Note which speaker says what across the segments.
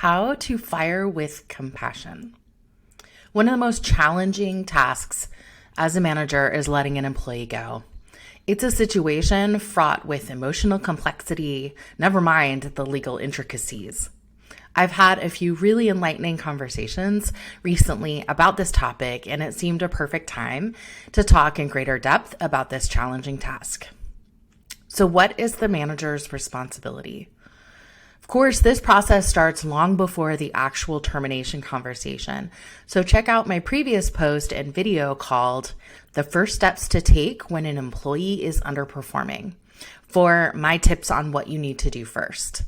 Speaker 1: How to fire with compassion. One of the most challenging tasks as a manager is letting an employee go. It's a situation fraught with emotional complexity, never mind the legal intricacies. I've had a few really enlightening conversations recently about this topic, and it seemed a perfect time to talk in greater depth about this challenging task. So what is the manager's responsibility? Of course, this process starts long before the actual termination conversation. So check out my previous post and video called The First Steps to Take When an Employee is Underperforming for my tips on what you need to do first.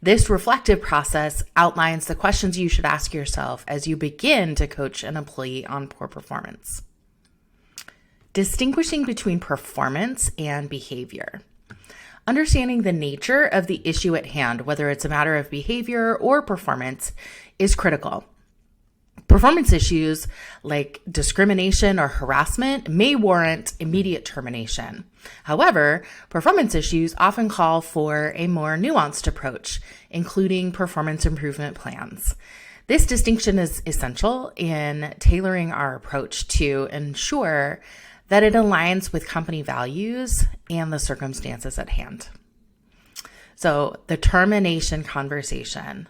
Speaker 1: This reflective process outlines the questions you should ask yourself as you begin to coach an employee on poor performance. Distinguishing between performance and behavior. Understanding the nature of the issue at hand, whether it's a matter of behavior or performance, is critical. Performance issues like discrimination or harassment may warrant immediate termination. However, performance issues often call for a more nuanced approach, including performance improvement plans. This distinction is essential in tailoring our approach to ensure that it aligns with company values and the circumstances at hand. So the termination conversation.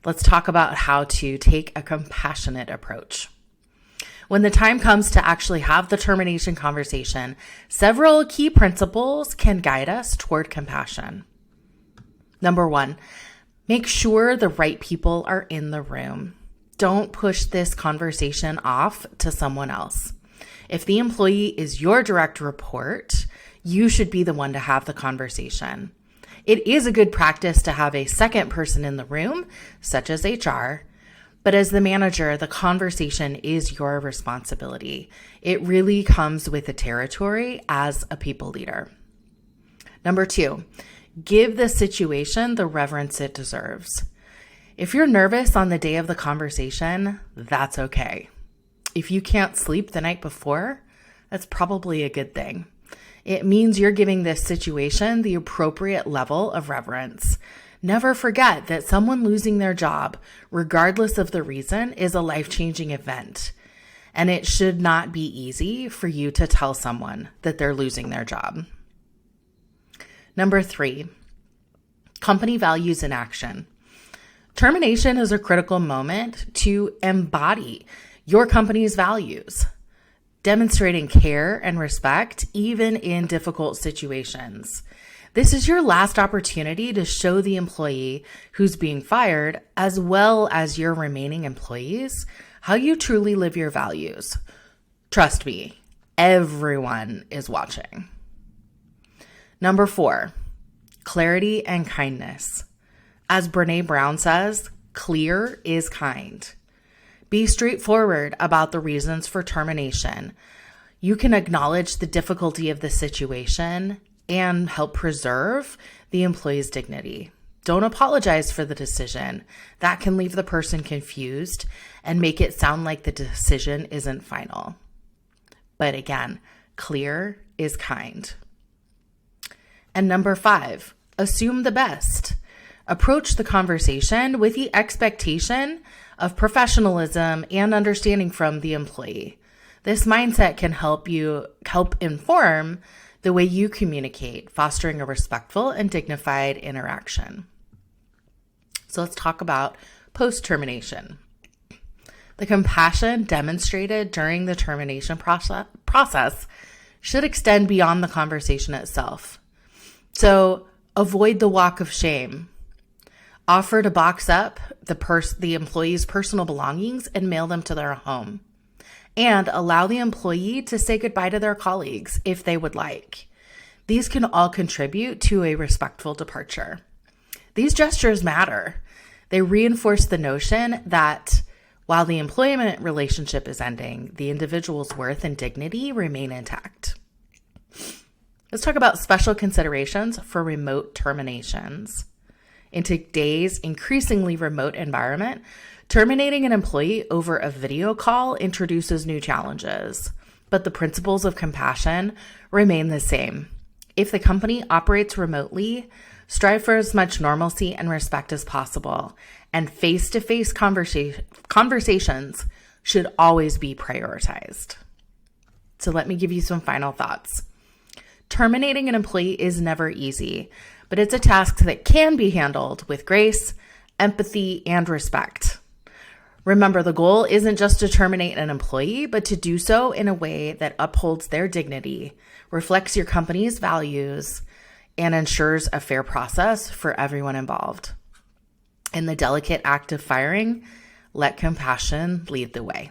Speaker 1: Let's talk about how to take a compassionate approach. When the time comes to actually have the termination conversation, several key principles can guide us toward compassion. Number one, make sure the right people are in the room. Don't push this conversation off to someone else. If the employee is your direct report, you should be the one to have the conversation. It is a good practice to have a second person in the room, such as HR, but as the manager, the conversation is your responsibility. It really comes with the territory as a people leader. Number two, give the situation the reverence it deserves. If you're nervous on the day of the conversation, that's okay. If you can't sleep the night before, that's probably a good thing. It means you're giving this situation the appropriate level of reverence. Never forget that someone losing their job, regardless of the reason, is a life-changing event. And it should not be easy for you to tell someone that they're losing their job. Number three, company values in action. Termination is a critical moment to embody your company's values, demonstrating care and respect even in difficult situations. This is your last opportunity to show the employee who's being fired, as well as your remaining employees, how you truly live your values. Trust me, everyone is watching. Number four, clarity and kindness. As Brené Brown says, clear is kind. Be straightforward about the reasons for termination. You can acknowledge the difficulty of the situation and help preserve the employee's dignity. Don't apologize for the decision. That can leave the person confused and make it sound like the decision isn't final. But again, clear is kind. And number five, assume the best. Approach the conversation with the expectation of professionalism and understanding from the employee. This mindset can help inform the way you communicate, fostering a respectful and dignified interaction. So let's talk about post-termination. The compassion demonstrated during the termination process should extend beyond the conversation itself. So avoid the walk of shame. Offer to box up the employee's personal belongings and mail them to their home. And allow the employee to say goodbye to their colleagues if they would like. These can all contribute to a respectful departure. These gestures matter. They reinforce the notion that while the employment relationship is ending, the individual's worth and dignity remain intact. Let's talk about special considerations for remote terminations. In today's increasingly remote environment, terminating an employee over a video call introduces new challenges, but the principles of compassion remain the same. If the company operates remotely, Strive for as much normalcy and respect as possible, and face-to-face conversations should always be prioritized. So let me give you some final thoughts. Terminating an employee is never easy, but it's a task that can be handled with grace, empathy, and respect. Remember, the goal isn't just to terminate an employee, but to do so in a way that upholds their dignity, reflects your company's values, and ensures a fair process for everyone involved. In the delicate act of firing, let compassion lead the way.